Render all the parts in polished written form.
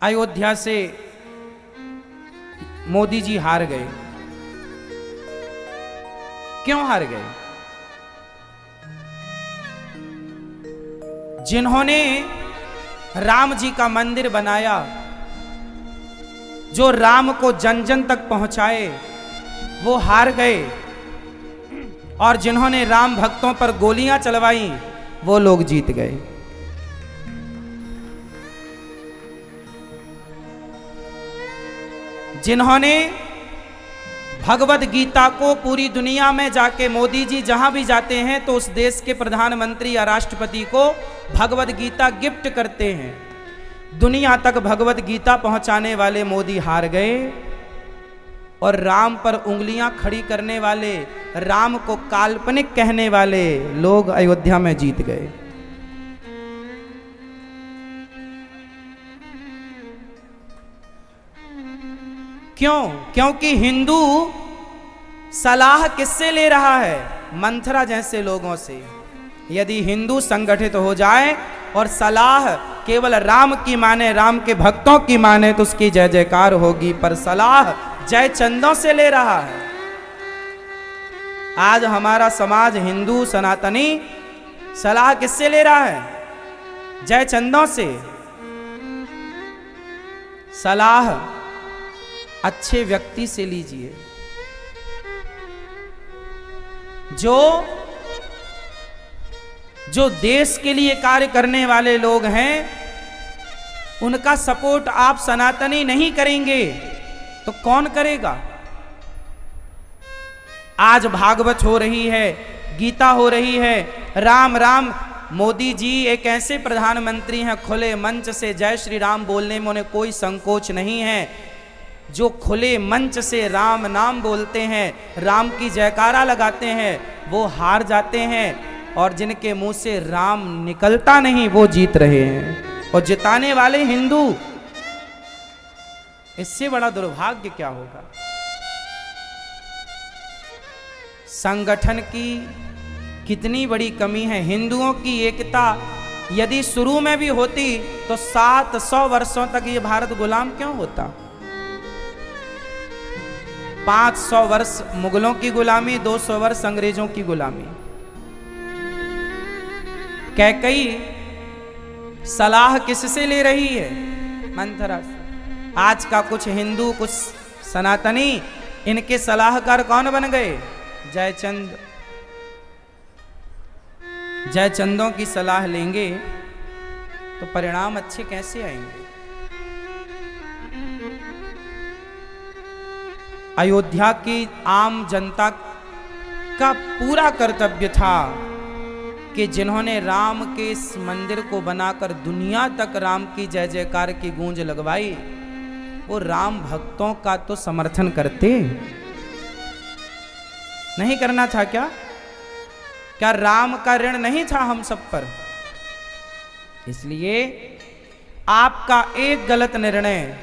अयोध्या से मोदी जी हार गए। क्यों हार गए? जिन्होंने राम जी का मंदिर बनाया, जो राम को जन जन तक पहुंचाए, वो हार गए। और जिन्होंने राम भक्तों पर गोलियां चलवाई, वो लोग जीत गए। जिन्होंने भगवत गीता को पूरी दुनिया में जाके, मोदी जी जहां भी जाते हैं तो उस देश के प्रधानमंत्री या राष्ट्रपति को भगवत गीता गिफ्ट करते हैं। दुनिया तक भगवत गीता पहुंचाने वाले मोदी हार गए। और राम पर उंगलियां खड़ी करने वाले, राम को काल्पनिक कहने वाले लोग अयोध्या में जीत गए। क्यों? क्योंकि हिंदू सलाह किससे ले रहा है? मंथरा जैसे लोगों से। यदि हिंदू संगठित हो जाए और सलाह केवल राम की माने, राम के भक्तों की माने, तो उसकी जय जयकार होगी। पर सलाह जय चंदों से ले रहा है। आज हमारा समाज हिंदू सनातनी सलाह किससे ले रहा है? जय चंदों से। सलाह अच्छे व्यक्ति से लीजिए, जो देश के लिए कार्य करने वाले लोग हैं। उनका सपोर्ट आप सनातनी नहीं करेंगे तो कौन करेगा? आज भागवत हो रही है, गीता हो रही है, राम राम। मोदी जी एक ऐसे प्रधानमंत्री हैं, खुले मंच से जय श्री राम बोलने में उन्हें कोई संकोच नहीं है। जो खुले मंच से राम नाम बोलते हैं, राम की जयकारा लगाते हैं, वो हार जाते हैं। और जिनके मुंह से राम निकलता नहीं, वो जीत रहे हैं। और जिताने वाले हिंदू। इससे बड़ा दुर्भाग्य क्या होगा? संगठन की कितनी बड़ी कमी है। हिंदुओं की एकता यदि शुरू में भी होती तो 700 वर्षों तक ये भारत गुलाम क्यों होता? 500 वर्ष मुगलों की गुलामी, 200 वर्ष अंग्रेजों की गुलामी। कैकई सलाह किससे ले रही है? मंथरा से। आज का कुछ हिंदू, कुछ सनातनी, इनके सलाहकार कौन बन गए? जयचंद। जयचंदों की सलाह लेंगे तो परिणाम अच्छे कैसे आएंगे? अयोध्या की आम जनता का पूरा कर्तव्य था कि जिन्होंने राम के इस मंदिर को बनाकर दुनिया तक राम की जय जयकार की गूंज लगवाई, वो राम भक्तों का तो समर्थन करते। नहीं करना था क्या? क्या राम का ऋण नहीं था हम सब पर? इसलिए आपका एक गलत निर्णय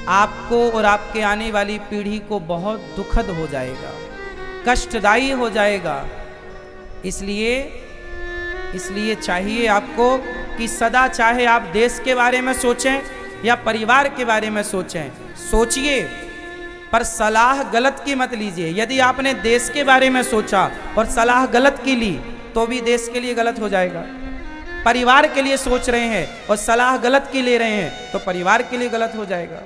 आपको और आपके आने वाली पीढ़ी को बहुत दुखद हो जाएगा, कष्टदायी हो जाएगा। इसलिए चाहिए आपको कि सदा, चाहे आप देश के बारे में सोचें या परिवार के बारे में सोचें, सोचिए, पर सलाह गलत की मत लीजिए। यदि आपने देश के बारे में सोचा और सलाह गलत की ली तो भी देश के लिए गलत हो जाएगा। परिवार के लिए सोच रहे हैं और सलाह गलत की ले रहे हैं तो परिवार के लिए गलत हो जाएगा।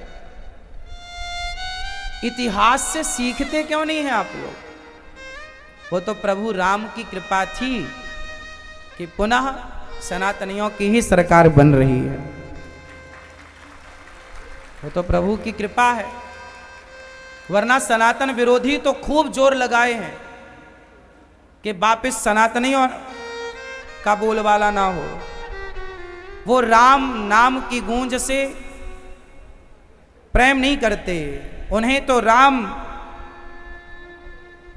इतिहास से सीखते क्यों नहीं हैं आप लोग? वो तो प्रभु राम की कृपा थी कि पुनः सनातनियों की ही सरकार बन रही है। वो तो प्रभु की कृपा है। वरना सनातन विरोधी तो खूब जोर लगाए हैं कि वापिस सनातनियों का बोलबाला ना हो। वो राम नाम की गूंज से प्रेम नहीं करते। उन्हें तो राम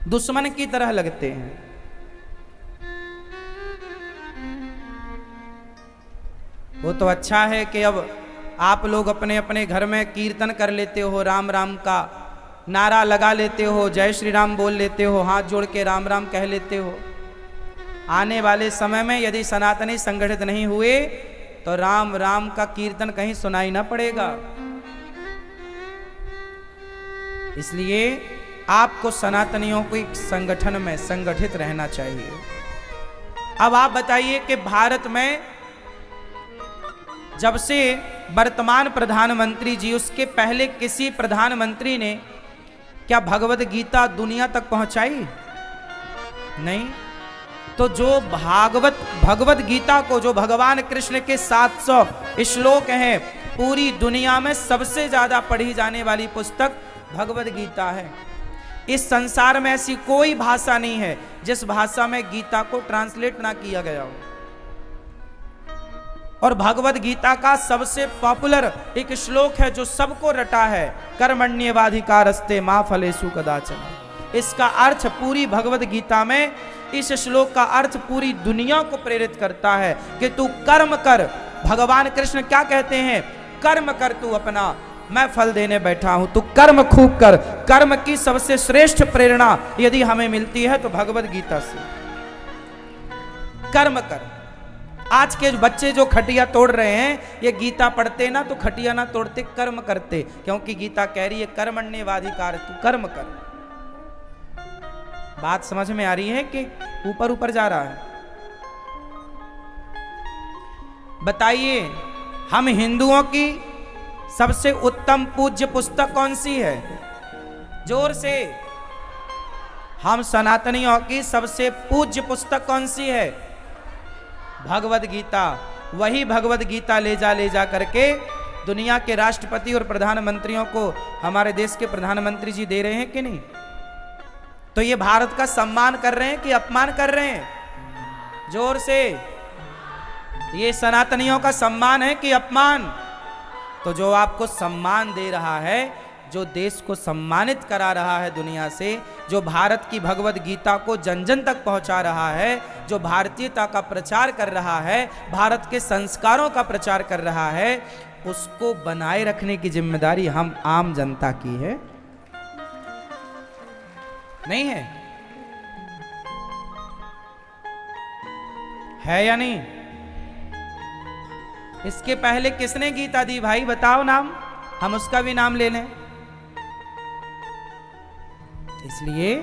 दुश्मन की तरह लगते हैं। वो तो अच्छा है कि अब आप लोग अपने अपने घर में कीर्तन कर लेते हो, राम राम का नारा लगा लेते हो, जय श्री राम बोल लेते हो, हाथ जोड़ के राम राम कह लेते हो। आने वाले समय में यदि सनातनी संगठित नहीं हुए तो राम राम का कीर्तन कहीं सुनाई ना पड़ेगा। इसलिए आपको सनातनियों को एक संगठन में संगठित रहना चाहिए। अब आप बताइए कि भारत में जब से वर्तमान प्रधानमंत्री जी, उसके पहले किसी प्रधानमंत्री ने क्या भगवद गीता दुनिया तक पहुंचाई? नहीं। तो जो भगवद गीता को, जो भगवान कृष्ण के 700 श्लोक हैं, पूरी दुनिया में सबसे ज्यादा पढ़ी जाने वाली पुस्तक भगवद गीता है। इस संसार में ऐसी कोई भाषा नहीं है जिस भाषा में गीता को ट्रांसलेट ना किया गया हो। और भगवद गीता का सबसे पॉपुलर एक श्लोक है जो सबको रटा है, कर्मण्येवाधिकारस्ते मा फलेषु कदाचन। इसका अर्थ पूरी भगवद गीता में, इस श्लोक का अर्थ पूरी दुनिया को प्रेरित करता है कि तू कर्म कर। भगवान कृष्ण क्या कहते हैं? कर्म कर तू अपना, मैं फल देने बैठा हूं, तू कर्म खूब कर। कर्म की सबसे श्रेष्ठ प्रेरणा यदि हमें मिलती है तो भगवद गीता से। कर्म कर। आज के बच्चे जो खटिया तोड़ रहे हैं, ये गीता पढ़ते ना तो खटिया ना तोड़ते, कर्म करते, क्योंकि गीता कह रही है कर्मण्येवाधिकार, तू कर्म कर। बात समझ में आ रही है कि ऊपर ऊपर जा रहा है? बताइए, हम हिंदुओं की सबसे उत्तम पूज्य पुस्तक कौन सी है? जोर से। हम सनातनियों की सबसे पूज्य पुस्तक कौन सी है? भगवद गीता। वही भगवद गीता ले जा करके दुनिया के राष्ट्रपति और प्रधानमंत्रियों को हमारे देश के प्रधानमंत्री जी दे रहे हैं कि नहीं? तो ये भारत का सम्मान कर रहे हैं कि अपमान कर रहे हैं? जोर से। ये सनातनियों का सम्मान है कि अपमान? तो जो आपको सम्मान दे रहा है, जो देश को सम्मानित करा रहा है दुनिया से, जो भारत की भगवद गीता को जन जन तक पहुंचा रहा है, जो भारतीयता का प्रचार कर रहा है, भारत के संस्कारों का प्रचार कर रहा है, उसको बनाए रखने की जिम्मेदारी हम आम जनता की है, नहीं है? है या नहीं? इसके पहले किसने गीता दी भाई? बताओ नाम, हम उसका भी नाम ले लें। इसलिए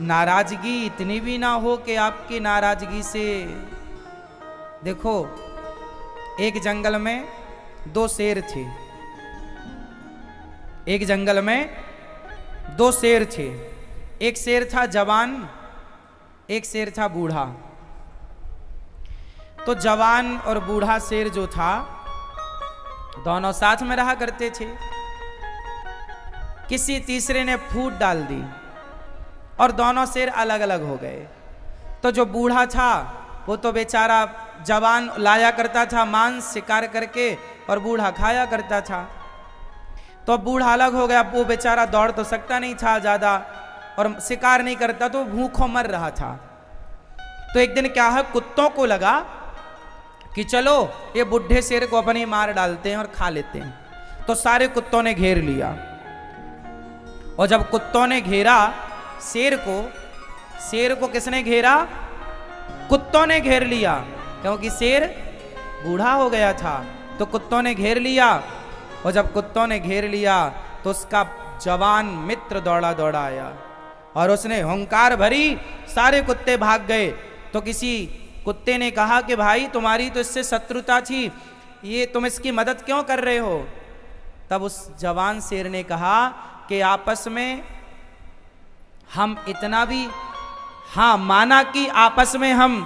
नाराजगी इतनी भी ना हो कि आपकी नाराजगी से, देखो, एक जंगल में दो शेर थे। एक जंगल में दो शेर थे। एक शेर था जवान, एक शेर था बूढ़ा। तो जवान और बूढ़ा शेर जो था, दोनों साथ में रहा करते थे। किसी तीसरे ने फूट डाल दी और दोनों शेर अलग अलग हो गए। तो जो बूढ़ा था वो तो बेचारा, जवान लाया करता था मांस शिकार करके और बूढ़ा खाया करता था। तो बूढ़ा अलग हो गया, वो बेचारा दौड़ तो सकता नहीं था ज्यादा और शिकार नहीं करता, तो भूखों मर रहा था। तो एक दिन क्या है, कुत्तों को लगा कि चलो ये बुढ़े शेर को अपनी मार डालते हैं और खा लेते हैं। तो सारे कुत्तों ने घेर लिया। और जब कुत्तों ने घेरा शेर को किसने घेरा? कुत्तों ने घेर लिया, क्योंकि शेर बूढ़ा हो गया था। तो कुत्तों ने घेर लिया। और जब कुत्तों ने घेर लिया तो उसका जवान मित्र दौड़ा दौड़ा आया और उसने हुंकार भरी, सारे कुत्ते भाग गए। तो किसी कुत्ते ने कहा कि भाई तुम्हारी तो इससे शत्रुता थी, ये तुम इसकी मदद क्यों कर रहे हो? तब उस जवान शेर ने कहा कि आपस में हम इतना भी, हाँ माना कि आपस में हम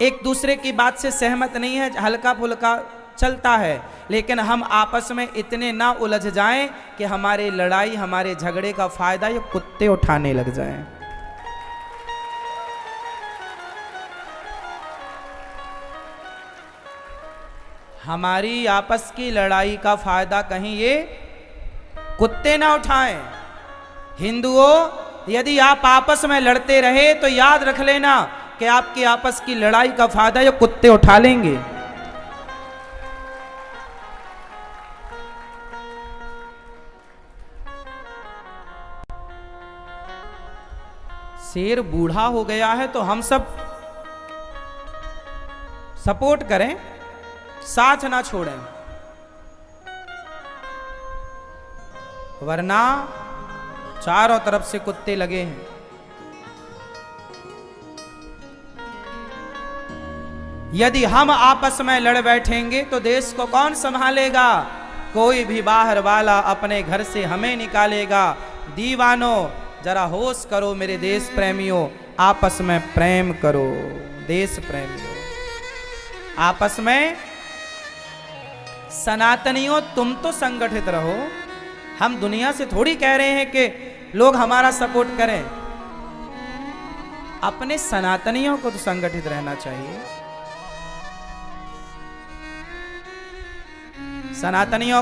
एक दूसरे की बात से सहमत नहीं है, हल्का फुल्का चलता है, लेकिन हम आपस में इतने ना उलझ जाएं कि हमारे लड़ाई, हमारे झगड़े का फायदा ये कुत्ते उठाने लग जाएं। हमारी आपस की लड़ाई का फायदा कहीं ये कुत्ते ना उठाएं। हिंदुओं, यदि आप आपस में लड़ते रहे तो याद रख लेना कि आपकी आपस की लड़ाई का फायदा ये कुत्ते उठा लेंगे। शेर बूढ़ा हो गया है तो हम सब सपोर्ट करें, साथ ना छोड़ें, वरना चारों तरफ से कुत्ते लगे हैं। यदि हम आपस में लड़ बैठेंगे तो देश को कौन संभालेगा? कोई भी बाहर वाला अपने घर से हमें निकालेगा। दीवानों, जरा होश करो मेरे देश प्रेमियों, आपस में प्रेम करो। देश प्रेमियों, आपस में। सनातनियों, तुम तो संगठित रहो। हम दुनिया से थोड़ी कह रहे हैं कि लोग हमारा सपोर्ट करें। अपने सनातनियों को तो संगठित रहना चाहिए। सनातनियों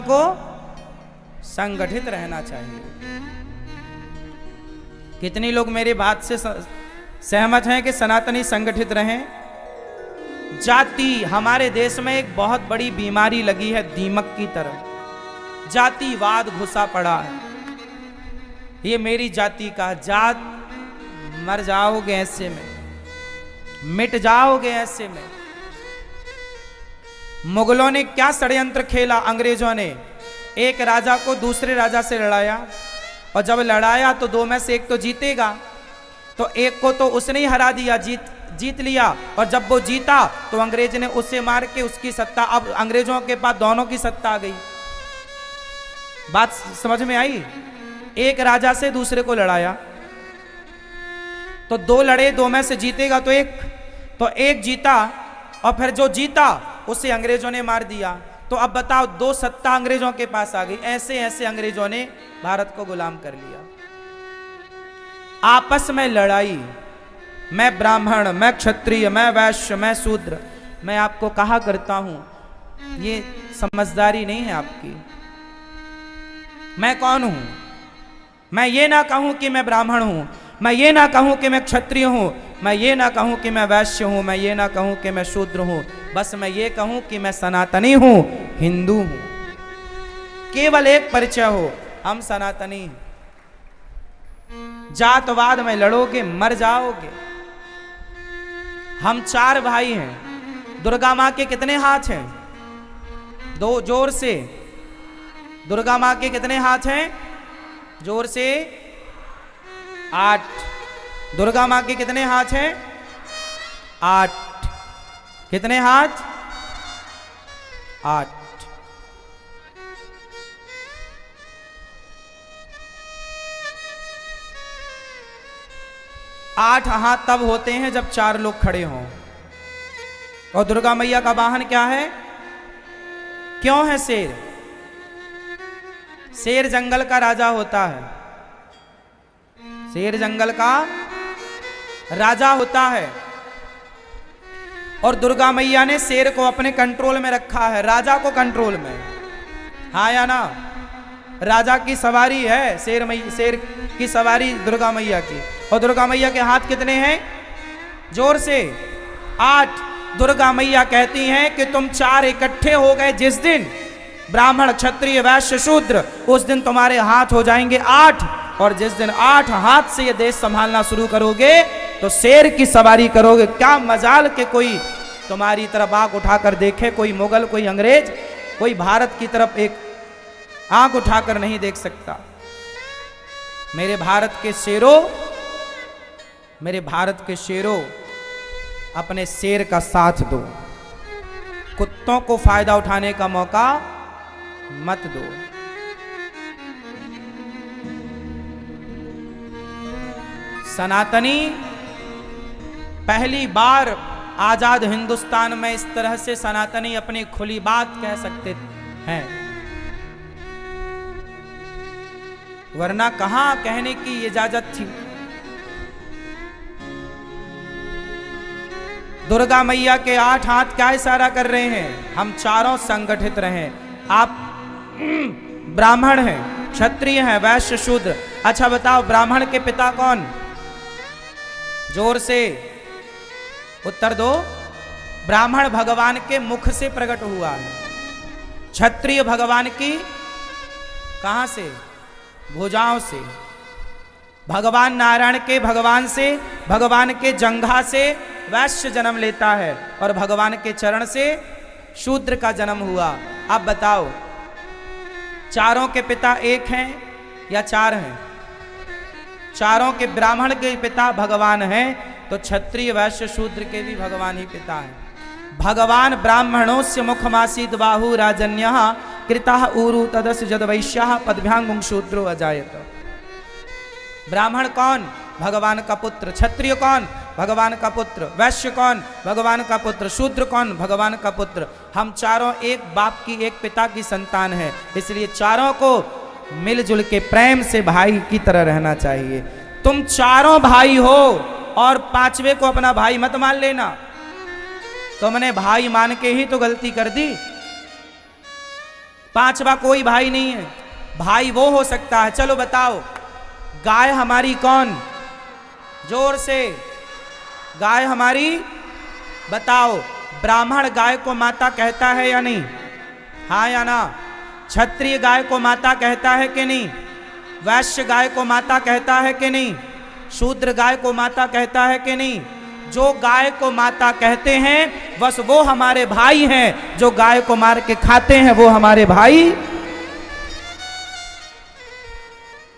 को संगठित रहना चाहिए। कितनी लोग मेरी बात से सहमत हैं कि सनातनी संगठित रहें? जाति, हमारे देश में एक बहुत बड़ी बीमारी लगी है दीमक की तरह। जातिवाद घुसा पड़ा है। ये मेरी जाति का, जात, मर जाओगे ऐसे में, मिट जाओगे ऐसे में। मुगलों ने क्या षड्यंत्र खेला? अंग्रेजों ने एक राजा को दूसरे राजा से लड़ाया, और जब लड़ाया तो दो में से एक तो जीतेगा, तो एक को तो उसने ही हरा दिया, जीत लिया। और जब वो जीता तो अंग्रेज ने उसे मार के उसकी सत्ता, अब अंग्रेजों के पास दोनों की सत्ता आ गई। बात समझ में आई? एक राजा से दूसरे को लड़ाया, तो दो लड़े, दो में से जीतेगा तो एक जीता, और फिर जो जीता उसे अंग्रेजों ने मार दिया। तो अब बताओ, दो सत्ता अंग्रेजों के पास आ गई। ऐसे ऐसे अंग्रेजों ने भारत को गुलाम कर लिया। आपस में लड़ाई, मैं ब्राह्मण, मैं क्षत्रिय, मैं वैश्य, मैं शूद्र। मैं आपको कहा करता हूं, ये समझदारी नहीं है आपकी। मैं कौन हूं? मैं ये ना कहूं कि मैं ब्राह्मण हूं, मैं ये ना कहूं कि मैं क्षत्रिय हूं, मैं ये ना कहूं कि मैं वैश्य हूं, मैं ये ना कहूं कि मैं शूद्र हूं। बस मैं ये कहूं कि मैं सनातनी हूं, हिंदू हूं। केवल एक परिचय हो, हम सनातनी हैं। जातवाद में लड़ोगे मर जाओगे। हम 4 भाई हैं। दुर्गा मां के कितने हाथ हैं? 2, जोर से। दुर्गा मां के कितने हाथ हैं? जोर से। 8। दुर्गा मां के कितने हाथ हैं? 8। कितने हाथ? 8। आठ हाथ तब होते हैं जब 4 लोग खड़े हों। और दुर्गा मैया का वाहन क्या है? क्यों है शेर? शेर जंगल का राजा होता है। शेर जंगल का राजा होता है, और दुर्गा मैया ने शेर को अपने कंट्रोल में रखा है, राजा को कंट्रोल में। हाँ या ना? राजा की सवारी है शेर की सवारी दुर्गा मैया की। और दुर्गा मैया के हाथ कितने हैं? जोर से। 8। दुर्गा मैया कहती हैं कि तुम 4 इकट्ठे हो गए जिस दिन, ब्राह्मण, क्षत्रिय, वैश्य, शूद्र, उस दिन तुम्हारे हाथ हो जाएंगे 8। और जिस दिन 8 हाथ से ये देश संभालना शुरू करोगे तो शेर की सवारी करोगे। क्या मजाल के कोई तुम्हारी तरफ आंख उठाकर देखे, कोई मुगल, कोई अंग्रेज, कोई भारत की तरफ एक आंख उठाकर नहीं देख सकता। मेरे भारत के शेरों, मेरे भारत के शेरों, अपने शेर का साथ दो। कुत्तों को फायदा उठाने का मौका मत दो। सनातनी पहली बार आजाद हिंदुस्तान में इस तरह से सनातनी अपनी खुली बात कह सकते हैं, वरना कहां कहने की इजाजत थी। दुर्गा मैया के 8 हाथ क्या इशारा कर रहे हैं? हम चारों संगठित रहें। आप ब्राह्मण हैं, क्षत्रिय हैं, वैश्य, शूद्र। अच्छा बताओ, ब्राह्मण के पिता कौन? जोर से उत्तर दो। ब्राह्मण भगवान के मुख से प्रकट हुआ है। क्षत्रिय भगवान की कहां से? भुजाओं से। भगवान नारायण के भगवान से, भगवान के जंघा से, वैश्य जन्म लेता है और भगवान के चरण से शूद्र का जन्म हुआ। अब बताओ, चारों के पिता एक हैं या चार हैं? चारों के ब्राह्मण के पिता भगवान हैं, तो क्षत्रिय वैश्य शूद्र के भी भगवान ही पिता हैं। भगवान ब्राह्मणोस्य मुखमासीद बाहु राजन्यः कृतः ऊरु तदस जद वैश्यः पदभ्यांगुं शूद्रो अजायत। ब्राह्मण कौन? भगवान का पुत्र। क्षत्रिय कौन? भगवान का पुत्र। वैश्य कौन? भगवान का पुत्र। शूद्र कौन? भगवान का पुत्र। हम चारों एक बाप की, एक पिता की संतान है, इसलिए चारों को मिलजुल के प्रेम से भाई की तरह रहना चाहिए। तुम चारों भाई हो और पांचवे को अपना भाई मत मान लेना। तुमने भाई मान के ही तो गलती कर दी। पांचवा कोई भाई नहीं है। भाई वो हो सकता है, चलो बताओ, गाय हमारी कौन? जोर से, गाय हमारी बताओ। ब्राह्मण गाय को माता कहता है या नहीं? हाँ या ना? क्षत्रिय गाय को माता कहता है कि नहीं? वैश्य गाय को माता कहता है कि नहीं? शूद्र गाय को माता कहता है कि नहीं? जो गाय को माता कहते हैं बस वो हमारे भाई हैं। जो गाय को मार के खाते हैं वो हमारे भाई,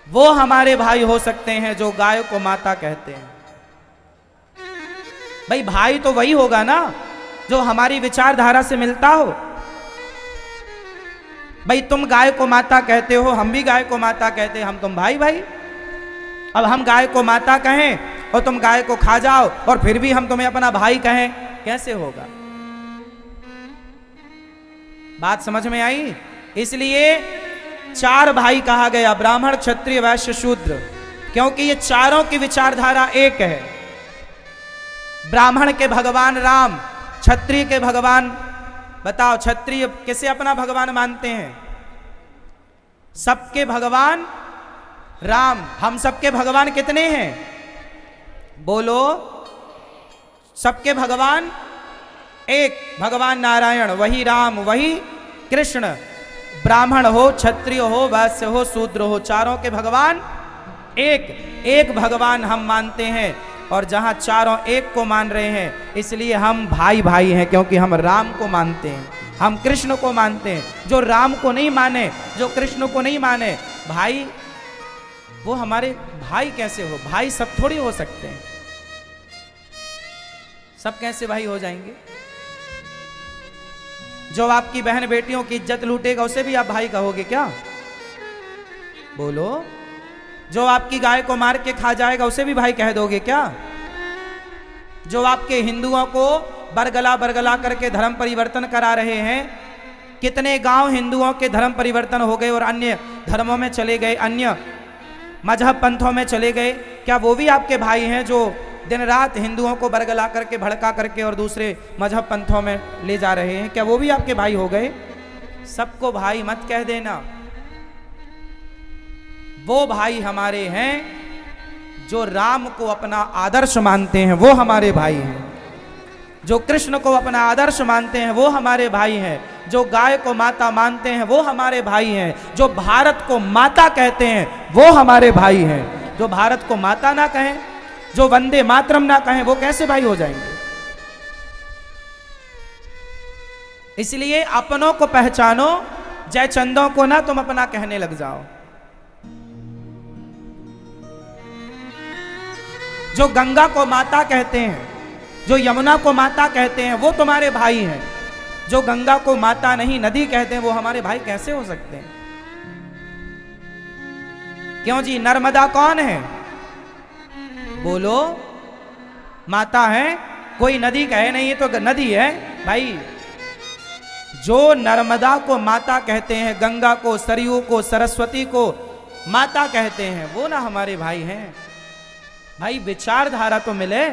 वो हमारे भाई हो सकते हैं जो गाय को माता कहते हैं। भाई भाई तो वही होगा ना जो हमारी विचारधारा से मिलता हो। भाई तुम गाय को माता कहते हो, हम भी गाय को माता कहते हैं, हम तुम भाई भाई। अब हम गाय को माता कहें और तुम गाय को खा जाओ और फिर भी हम तुम्हें अपना भाई कहें, कैसे होगा? बात समझ में आई? इसलिए चार भाई कहा गया, ब्राह्मण क्षत्रिय वैश्य शूद्र, क्योंकि ये चारों की विचारधारा एक है। ब्राह्मण के भगवान राम, क्षत्रिय के भगवान, बताओ क्षत्रिय किसे अपना भगवान मानते हैं? सबके भगवान राम। हम सबके भगवान कितने हैं? बोलो। सबके भगवान एक, भगवान नारायण, वही राम, वही कृष्ण। ब्राह्मण हो, क्षत्रिय हो, वैश्य हो, शूद्र हो, चारों के भगवान एक। एक भगवान हम मानते हैं और जहां चारों एक को मान रहे हैं इसलिए हम भाई भाई हैं, क्योंकि हम राम को मानते हैं, हम कृष्ण को मानते हैं। जो राम को नहीं माने, जो कृष्ण को नहीं माने, भाई वो हमारे भाई कैसे हो? भाई सब थोड़ी हो सकते हैं। सब कैसे भाई हो जाएंगे? जो आपकी बहन बेटियों की इज्जत लूटेगा उसे भी आप भाई कहोगे क्या? बोलो। जो आपकी गाय को मार के खा जाएगा उसे भी भाई कह दोगे क्या? जो आपके हिंदुओं को बरगला बरगला करके धर्म परिवर्तन करा रहे हैं, कितने गांव हिंदुओं के धर्म परिवर्तन हो गए और अन्य धर्मों में चले गए, अन्य मजहब पंथों में चले गए, क्या वो भी आपके भाई हैं जो दिन रात हिंदुओं को बरगला करके, भड़का करके और दूसरे मजहब पंथों में ले जा रहे हैं? क्या वो भी आपके भाई हो गए? सबको भाई मत कह देना। वो भाई हमारे हैं जो राम को अपना आदर्श मानते हैं, वो हमारे भाई हैं। जो कृष्ण को अपना आदर्श मानते हैं वो हमारे भाई हैं। जो गाय को माता मानते हैं वो हमारे भाई हैं। जो भारत को माता कहते हैं वो हमारे भाई हैं। जो भारत को माता ना कहें, जो वंदे मातरम ना कहें, वो कैसे भाई हो जाएंगे? इसलिए अपनों को पहचानो, जयचंदों को ना तुम अपना कहने लग जाओ। जो गंगा को माता कहते हैं, जो यमुना को माता कहते हैं, वो तुम्हारे भाई हैं। जो गंगा को माता नहीं, नदी कहते हैं, वो हमारे भाई कैसे हो सकते हैं? क्यों जी? नर्मदा कौन है? बोलो। माता है? कोई नदी कहे नहीं, ये तो नदी है भाई। जो नर्मदा को माता कहते हैं, गंगा को, सरयू को, सरस्वती को माता कहते हैं, वो ना हमारे भाई हैं। भाई विचारधारा तो मिले।